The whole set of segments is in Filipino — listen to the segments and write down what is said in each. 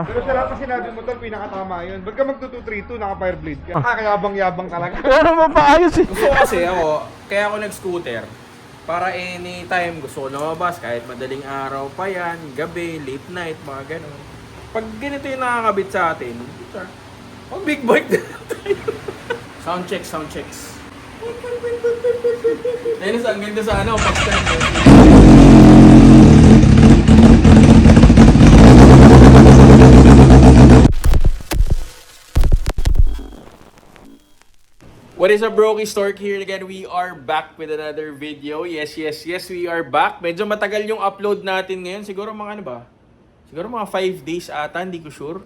Pero sa lahat na sinabi mo tol, pinakatama yun. Ba't ka magto-232, naka-fireblade ka? Kayabang-yabang talaga. Pero mapaayos eh. Gusto ko kasi ako, kaya ako nag-scooter. Para anytime gusto ko lumabas, kahit madaling araw pa yan, gabi, late night, mga ganun. Pag ganito yung nakakabit sa atin, oh, big bike na tayo. Sound check, sound checks. Ayun, ang ganda sa ano, pag-start mo. What is up, Brokey Stork here again? We are back with another video. Yes, we are back. Medyo matagal yung upload natin ngayon. Siguro mga ano ba? Siguro mga 5 days ata, hindi ko sure.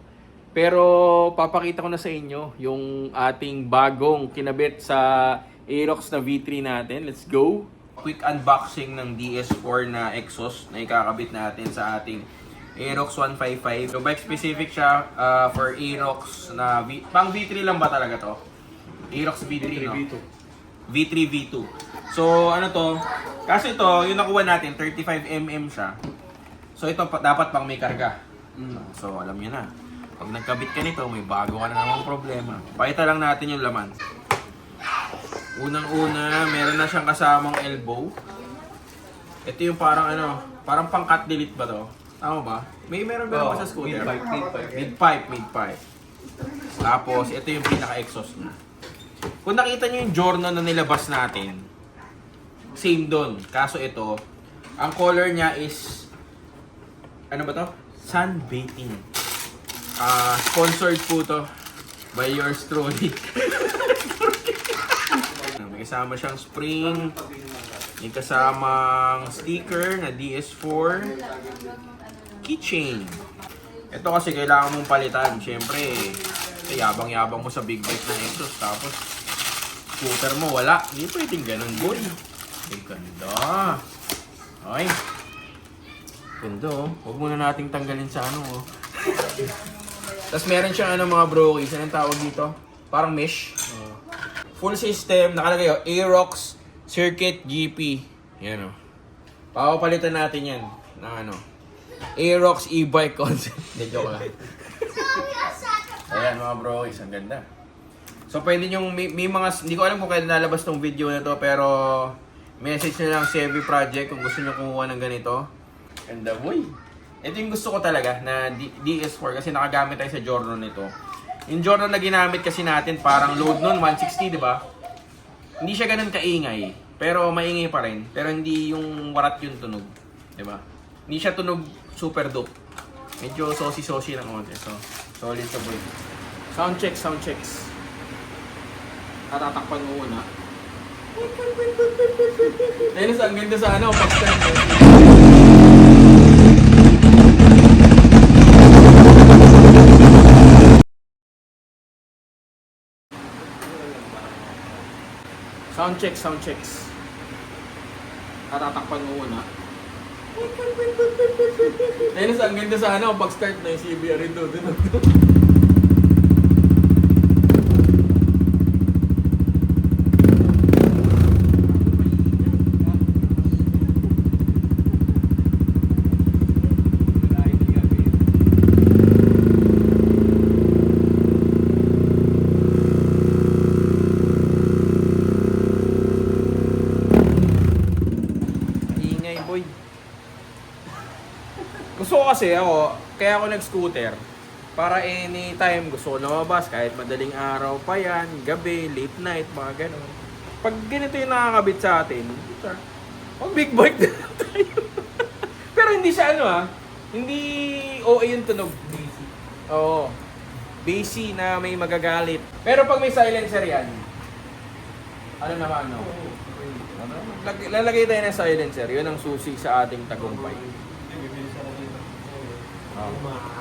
Pero papakita ko na sa inyo yung ating bagong kinabit sa Aerox na V3 natin. Let's go! Quick unboxing ng DS4 na exhaust na ikakabit natin sa ating Aerox 155. So bike specific siya for Aerox na pang V3 lang ba talaga to? Aerox V3, no? V3 V2. So, ano to? Kasi ito, yung nakuha natin, 35mm siya. So, ito dapat pang may karga. So, alam niyo na. Pag nagkabit ka nito, may bago ka na namang problema. Pakita lang natin yung laman. Unang-una, meron na siyang kasamang elbow. Ito yung parang ano, parang pang cut delete ba to? Tama ba? Meron ba sa scooter? Mid-pipe. Tapos, ito yung pinaka-exhaust na. Kung nakita nyo yung journal na nilabas natin, same doon. Kaso ito, ang color niya is, ano ba to? Sunbathing. Sponsored po to by yours truly. May kasama siyang spring, may kasamang sticker na DS4, keychain. Ito kasi kailangan mong palitan. Siyempre, yabang-yabang mo sa big bike na exhaust. Tapos, scooter mo, wala. Hindi pwedeng ganun, boy. Ay, ganda. Ay. Ganda, oh. Huwag muna nating tanggalin sa ano, oh. Tapos meron siyang ano, mga brokies. Anong tawag dito? Parang mesh. Full system. Nakalagay, oh. Aerox Circuit GP. Yan, oh. Papapalitan natin yan. Ng ano. Aerox e-bike concept. Hindi, joke lang. Ayan mga bro, ang ganda. So pwede nyo, may mga, hindi ko alam kung kailan nalabas tong video na to, pero message nyo lang si Every Project kung gusto nyo kumuha ng ganito. Ganda boy. Ito yung gusto ko talaga na DS4 kasi nakagamit tayo sa Jordan nito. Yung Jordan na ginamit kasi natin parang load nun, 160 di ba? Hindi siya ganun kaingay, pero maingay pa rin. Pero hindi yung warat yung tunog, di ba? Hindi siya tunog super dope. Medyo saucy lang konti. So, solid to boy. Sound checks. Tatatakpan mo muna. Ayun, ang ganda sa ano, pag-start mo. Sound checks. Tatatakpan mo muna. Ayun, ang ganda sa ano, pag-start na yung CBR ito. Ingay boy. Gusto ko kasi ako, kaya ako nag-scooter. Para anytime gusto ko lumabas, kahit madaling araw pa yan, gabi, late night, mga ganun. Pag ganito yung nakakabit sa atin, oh, big bike na tayo. Pero hindi siya ano hindi OA yung tunog. Oo. Bassy na may magagalit. Pero pag may silencer yan, ano naman, no? Lalagay tayo ng silencer, yun ang susi sa ating tagumpay.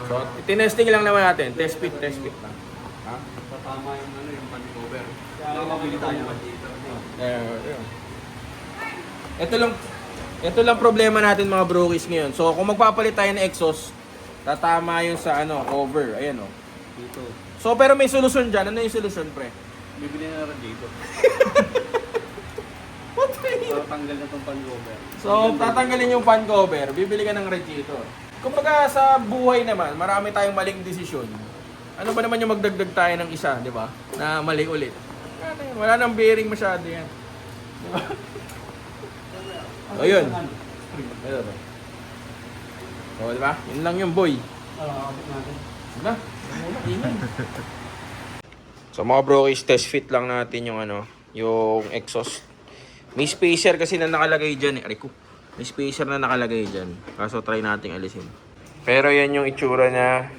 So, tinesting lang naman natin. Test fit lang. Ha? Tama yung ano, yung pan cover. Kaya mabili tayo dito. Ito lang problema natin mga brokies ngayon. So, kung magpapalit tayo ng exhaust, tatama yun sa ano, cover. Ayan, oh. Dito. So, pero may solusyon dyan. Ano yung solusyon, pre? Bibili na rin dito. What the hell? So, tanggal na tong pan cover. So, tatanggalin yung fan cover. Bibili ka ng radiator. Kumbaga sa buhay naman, marami tayong maling desisyon. Ano ba naman yung magdagdag tayo ng isa, di ba? Na mali ulit. Wala nang bearing masyado yan. Di ba? O yun. Ito ba? O, di ba? Yun lang yung boy. Diba? So mga brokies, test fit lang natin yung yung exhaust. May spacer kasi na nakalagay dyan eh. Aray ko. May spacer na nakalagay dyan. Kaso try nating alisin. Pero yan yung itsura niya.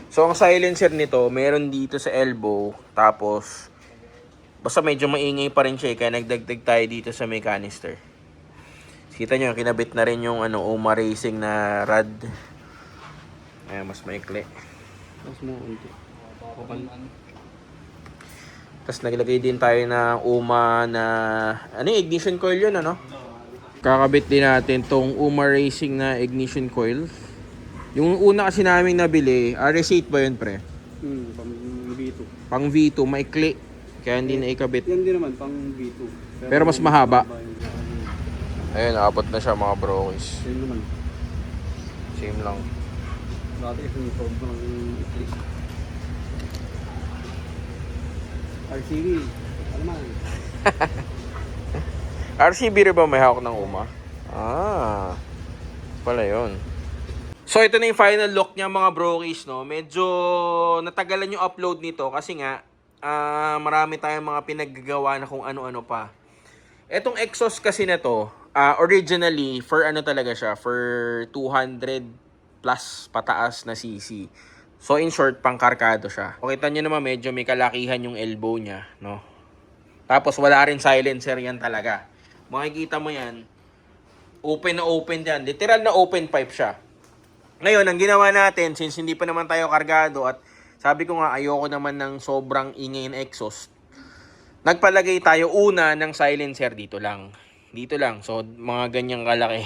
So ang silencer nito, meron dito sa elbow. Tapos, basta medyo maingay pa rin siya. Kaya nagdagdag tayo dito sa may canister. Kita nyo, kinabit na rin yung UMA Racing na rad. Ayan, mas maikli. Mas mo unti. Tapos naglagay din tayo ng UMA na ignition coil yun, Kakabit din natin tong UMA Racing na ignition coil. Yung una kasi namin nabili, RS8 ba yun, pre? Pang V2. Pang V2, maikli. Kaya hindi na ikabit. Yan din naman, pang V2. Pero mas mahaba. Ayun, abot na siya mga brokies. Yan naman. Same lang. Dati yung sobrang ikli. RCV. Ano man? RCB rin ba may hawak ng UMA? Pala yun. So ito na yung final look niya mga brokies, Medyo natagalan yung upload nito kasi nga marami tayong mga pinaggagawa na kung ano-ano pa. Etong exhaust kasi na to, originally for talaga siya, for 200 plus pataas na cc. So in short, pangkarkado siya. Kita nyo naman medyo may kalakihan yung elbow niya, Tapos wala rin silencer yan talaga. Makikita mo yan, open na open yan. Literal na open pipe siya. Ngayon, ang ginawa natin, since hindi pa naman tayo kargado at sabi ko nga ayoko naman ng sobrang ingay na exhaust, nagpalagay tayo una ng silencer dito lang. Dito lang. So, mga ganyang kalaki.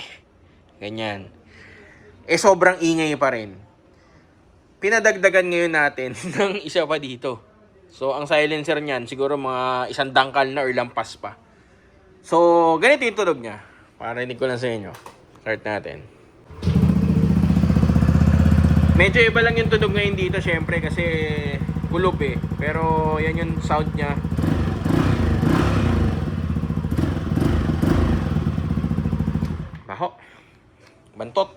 Ganyan. Sobrang ingay pa rin. Pinadagdagan ngayon natin ng isa pa dito. So, ang silencer niyan, siguro mga 1 dangkal na or lampas pa. So, ganito yung tunog niya. Parinig ko lang sa inyo. Start natin. Medyo iba lang yung tunog ngayon dito, syempre, kasi kulob eh. Pero, yan yung sound niya. Baho. Bantot.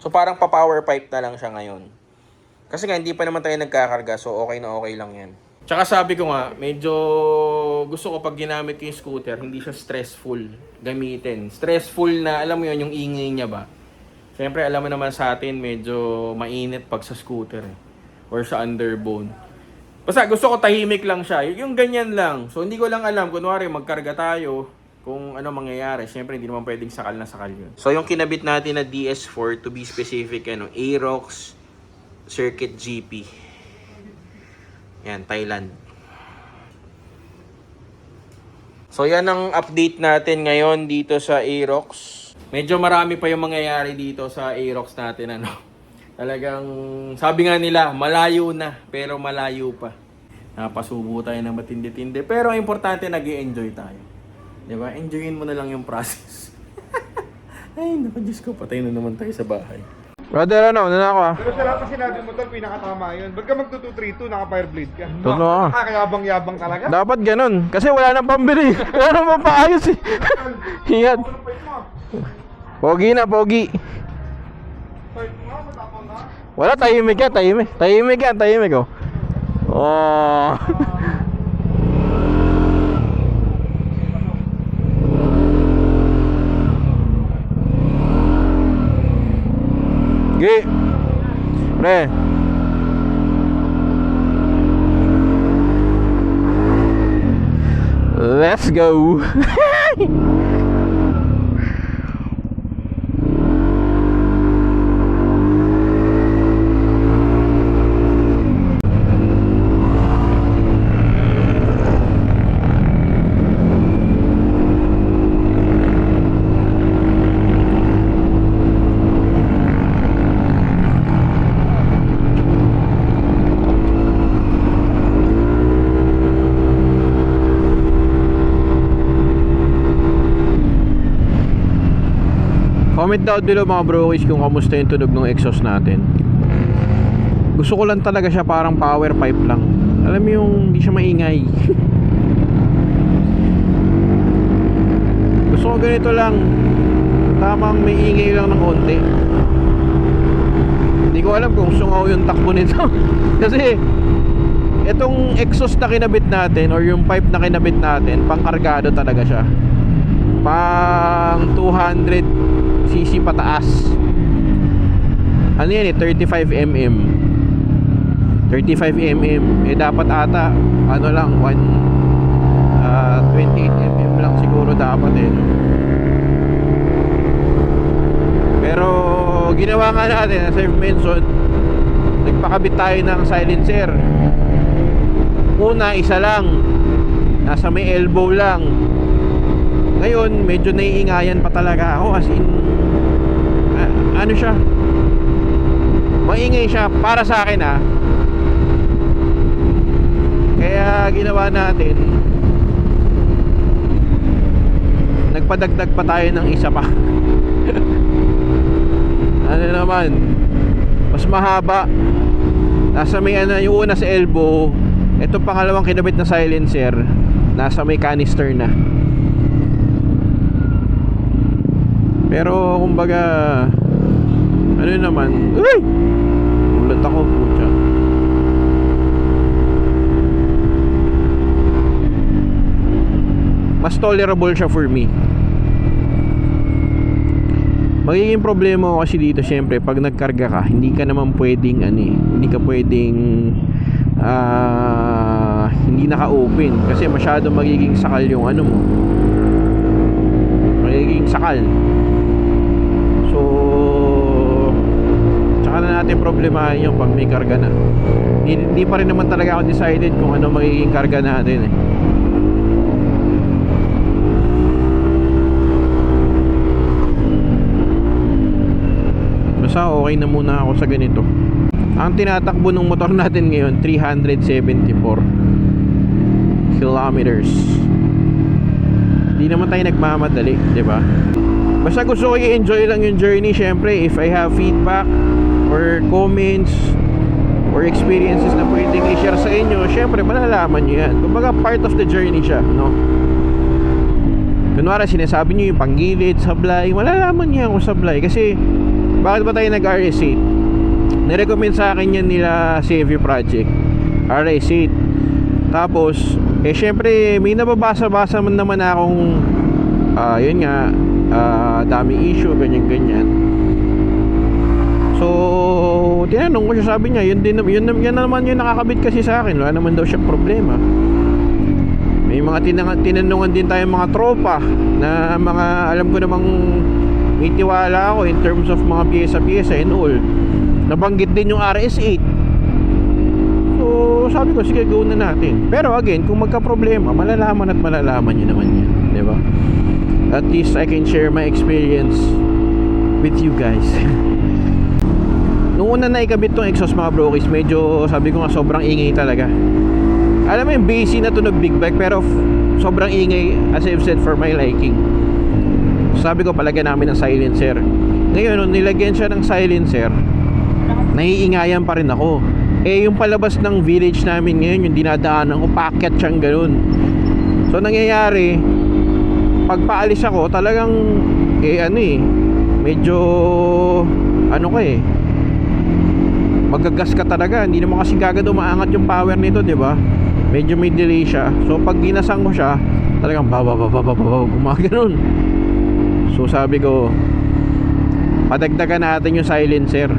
So, parang pa-power pipe na lang siya ngayon. Kasi nga, hindi pa naman tayo nagkakarga. So, okay na okay lang yan. Tsaka sabi ko nga, medyo gusto ko pag ginamit ko yung scooter, hindi siya stressful gamitin. Stressful na, alam mo yun, yung ingay niya ba? Siyempre, alam mo naman sa atin, medyo mainit pag sa scooter eh. Or sa underbone. Basta gusto ko tahimik lang siya. Yung ganyan lang. So, hindi ko lang alam. Kunwari, magkarga tayo. Kung ano mangyayari. Siyempre, hindi naman pwedeng sakal na sakal yun. So, yung kinabit natin na DS4, to be specific, Aerox Circuit GP. Yan, Thailand. So, yan ang update natin ngayon dito sa Aerox. Medyo marami pa yung mangyayari dito sa Aerox natin, Talagang, sabi nga nila, malayo na, pero malayo pa. Napasubo tayo ng matindi-tindi. Pero ang importante, nag-i-enjoy tayo. Diba? Enjoyin mo na lang yung process. Ay, naku, Diyos ko, patay na naman tayo sa bahay. Brother, una na ako Pero sa lahat na sinabi mo tol, pinakatama yun. Ba't ka magto-232, naka-fireblade ka? Totoo. Nakakayabang-yabang talaga. Dapat ganun. Kasi wala nang pambili. Wala nang papaayos eh. Hiyad. Pogi na, pogi. Wala, tahimik yan, tahimik. Tahimik yan, tahimik oh. Oh. Gi. Pre. Let's go. Comment down below mga brokies kung kamusta yung tunog ng exhaust natin. Gusto ko lang talaga siya parang power pipe lang. Alam mo yung hindi siya maingay. Gusto ko ganito lang. Tamang may ingay lang ng konti. Hindi ko alam kung sungaw yung takbo nito. Kasi itong exhaust na kinabit natin or yung pipe na kinabit natin, pangkargado talaga siya. Pang 200cc pataas. Ano yan eh, 35mm. 35mm. Eh dapat ata ano lang 28mm lang siguro dapat eh, no? Pero ginawa nga natin, as I've mentioned, nagpakabit tayo ng silencer. Una, isa lang, nasa may elbow lang. Ngayon, medyo naiingayan pa talaga ako. As in, ano siya, maingay siya para sa akin ah. Kaya ginawa natin, nagpadagdag pa tayo ng isa pa. Ano naman, mas mahaba. Nasa may ano, yung una sa elbow. Ito pangalawang kinabit na silencer, nasa may canister na. Pero kumbaga, ano naman, uy! Ulat ako, putya. Mas tolerable siya for me. Magiging problema ko kasi dito, syempre pag nagkarga ka, hindi ka naman pwedeng hindi ka pwedeng hindi naka-open kasi masyado magiging sakal yung ano mo. Magiging sakal. So tsaka na natin problemahin yung pag may karga na. Hindi pa rin naman talaga ako decided kung ano magiging karga natin eh. Basta okay na muna ako sa ganito. Ang tinatakbo ng motor natin ngayon 374 kilometers. Hindi naman tayo nagmamadali, di ba? Basta gusto ko i-enjoy lang yung journey. Syempre, if I have feedback or comments or experiences na pwedeng i-share sa inyo, syempre malalaman nyo yan. Kumbaga part of the journey siya, no? Kunwari sinasabi nyo yung panggilid, sablay, malalaman nyo yan kung sablay. Kasi bakit ba tayo nag-RS8? Nirecommend sa akin yan nila Savior Project, RS8. Tapos syempre may nababasa-basa man naman akong yun nga, daming issue, ganyan. So tinanong ko siya, sabi niya yun naman yung nakakabit kasi sa akin, wala naman daw siyang problema. May mga tinanungan din tayong mga tropa na mga alam ko namang may tiwala ako in terms of mga pyesa-pyesa and all. Nabanggit din yung RS8. So sabi ko, sige, go na natin. Pero again, kung magka-problema, malalaman at malalaman nyo naman yan, di ba? At least I can share my experience with you guys. Nung una na ikabit tong exhaust mga brokies, medyo sabi ko nga sobrang ingay talaga. Alam mo yung bassy na tunog big bike, pero sobrang ingay, as I've said, for my liking. Sabi ko, palagyan namin ng silencer. Ngayon, nung nilagyan siya ng silencer, naiingayan pa rin ako. Eh yung palabas ng village namin ngayon, yung dinadaanan ko, paakyat siyang ganun. So nangyayari, pag paalis ako, talagang medyo magagas ka talaga. Hindi naman kasi kagad umaangat yung power nito, di ba? Medyo may delay siya. So pag ginasang ko siya, talagang gumaganon. So sabi ko, padagdagan natin yung silencer.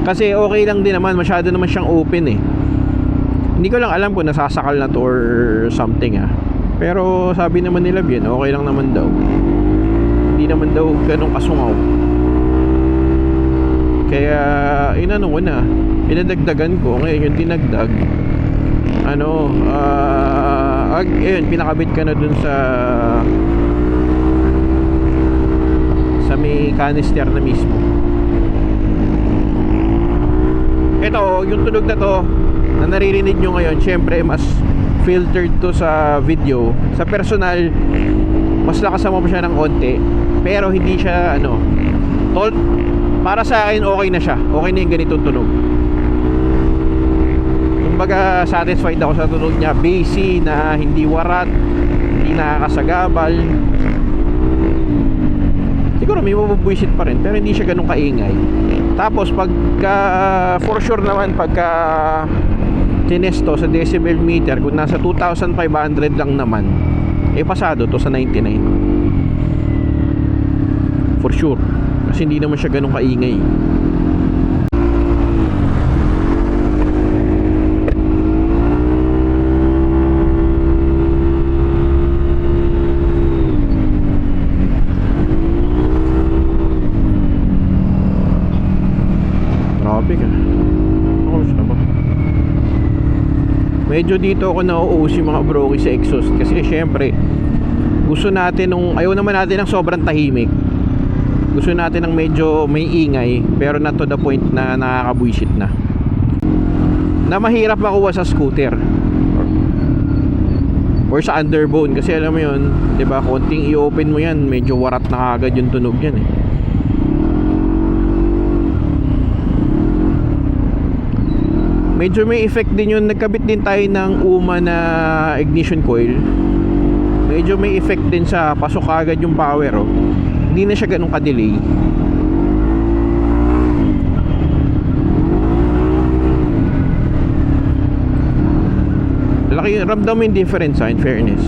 Kasi okay lang din naman, masyado naman siyang open eh. Hindi ko lang alam kung nasasakal na to or something Pero sabi naman nila Bien, okay lang naman daw. Hindi naman daw ganun kasungaw. Kaya inano ko na, pinadagdagan ko. Ngayon yung dinagdag, pinakabit ka na dun sa may canister na mismo. Ito, yung tunog na to na naririnig nyo ngayon, syempre mas filtered to sa video. Sa personal, mas lakasan mo pa siya ng konti, pero hindi siya Tol, para sa akin okay na siya. Okay na yung ganitong tunog. Kumbaga satisfied ako sa tunog niya. Bassy na hindi warat, hindi nakakasagabal. Siguro may mabubwisit pa rin, pero hindi siya ganun kaingay. Tapos pagka for sure naman pagka tinesto sa decibel meter, kung nasa 2,500 lang naman, pasado to sa 99 for sure, kasi hindi naman siya ganun kaingay. Grabe ka. Medyo dito ako nauusi mga broki sa exhaust, kasi syempre gusto natin ayaw naman natin ng sobrang tahimik. Gusto natin ng medyo may ingay, pero not to the point na nakakabwisit na mahirap makuha sa scooter or sa underbone, kasi alam mo yun, 'di ba? Konting i-open mo yan, medyo warat na agad yung tunog yan eh. Medyo may effect din yun. Nagkabit din tayo ng UMA na ignition coil. Medyo may effect din sa pasok agad yung power, oh. Hindi na siya ganun ka-delay. Laki, ramdam mo yung difference, in fairness.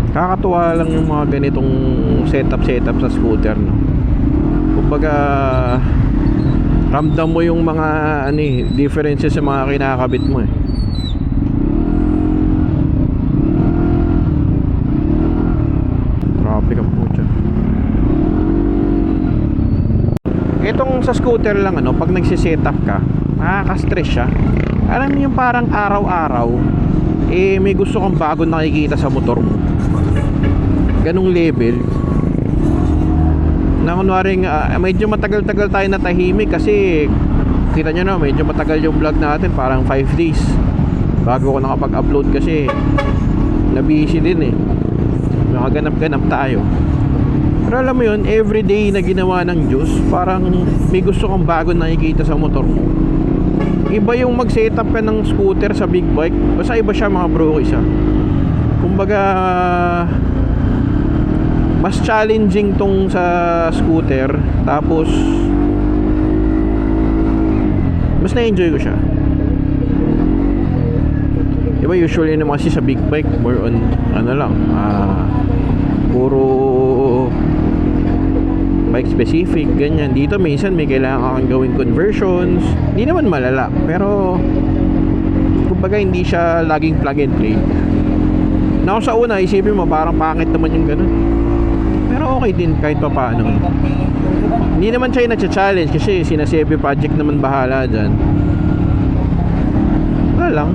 Kakatuwa lang yung mga ganitong setup sa scooter, no? Kumbaga ramdam mo yung mga differences sa mga kinakabit mo eh. Grabe ka po siya. Itong sa scooter lang pag nagsisetup ka, nakaka-stress siya. Alam mo yung parang araw-araw may gusto kang bago nakikita sa motor mo. Ganong level na kunwaring medyo matagal-tagal tayo natahimik, kasi kita nyo na medyo matagal yung vlog natin, parang 5 days bago ko nakapag-upload, kasi na-busy din eh, nakaganap-ganap tayo. Pero alam mo yun, everyday na ginawa ng Diyos, parang may gusto kang bago nakikita sa motor mo. Iba yung mag-setup ka ng scooter sa big bike, basta iba siya mga bro, isa. Kumbaga mas challenging tong sa scooter, tapos mas na-enjoy ko siya. Diba usually naman kasi sa big bike more on puro bike specific, ganyan. Dito minsan may kailangan kang gawin conversions, hindi naman malala, pero kumbaga hindi siya laging plug and play. Na sa una isipin mo parang pangit naman yung ganun, pero okay din kahit pa paano. Hindi naman siya na-challenge kasi sina CV Project naman bahala dyan. Wala lang.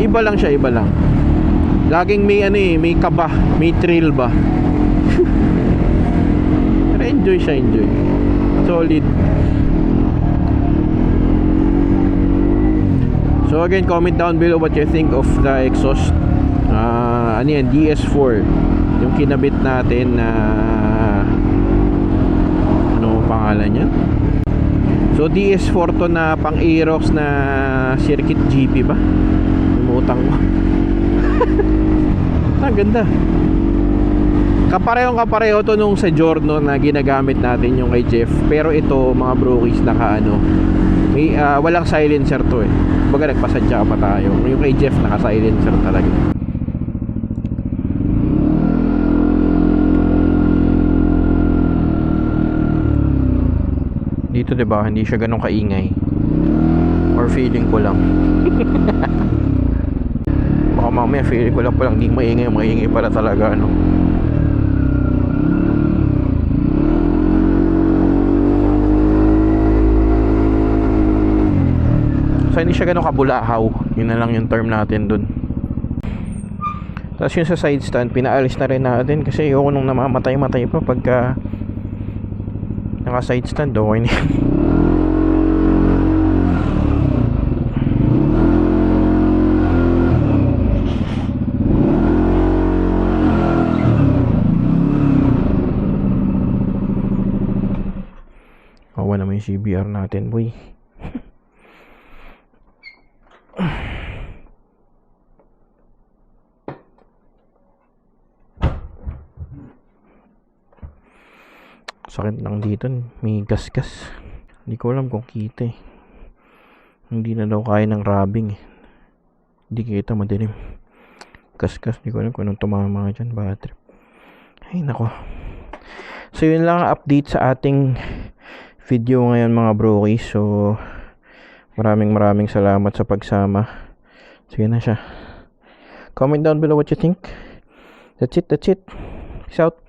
Iba lang siya, iba lang. Laging may may kaba, may thrill ba. Pero enjoy siya, enjoy. Solid. So again, comment down below what you think of the exhaust. DS4 yung kinabit natin na ano pangalan niya? So DS4 to na pang Aerox na circuit GP ba? Lumutang mo. Ganda. Kapareho to nung sa Giorno na ginagamit natin yung kay Jeff, pero ito mga brokies may walang silencer to eh. Kumbaga nagpasadya pa tayo. Yung kay Jeff naka silencer talaga. Dito 'di ba, hindi siya ganun kaingay. Or feeling ko lang. Baka mamaya feeling ko lang palang hindi maingay pala talaga So hindi siya ganun kabulahaw. Yun na lang yung term natin dun. Tapos yung sa side stand, pinaalis na rin natin kasi ayoko nung namamatay-matay pa pagka naka side stand, okay na yan. Kawawa naman yung CBR natin, boy. Sakit lang dito, may gasgas. Hindi ko alam kung kita eh. Hindi na daw kaya ng rubbing eh. Hindi kita, madilim. Gasgas, hindi ko alam kung anong tumama dyan, bad trip. Ay nako. So yun lang ang update sa ating video ngayon mga brokies. So maraming salamat sa pagsama. Sige na siya. Comment down below what you think. That's it. Peace out.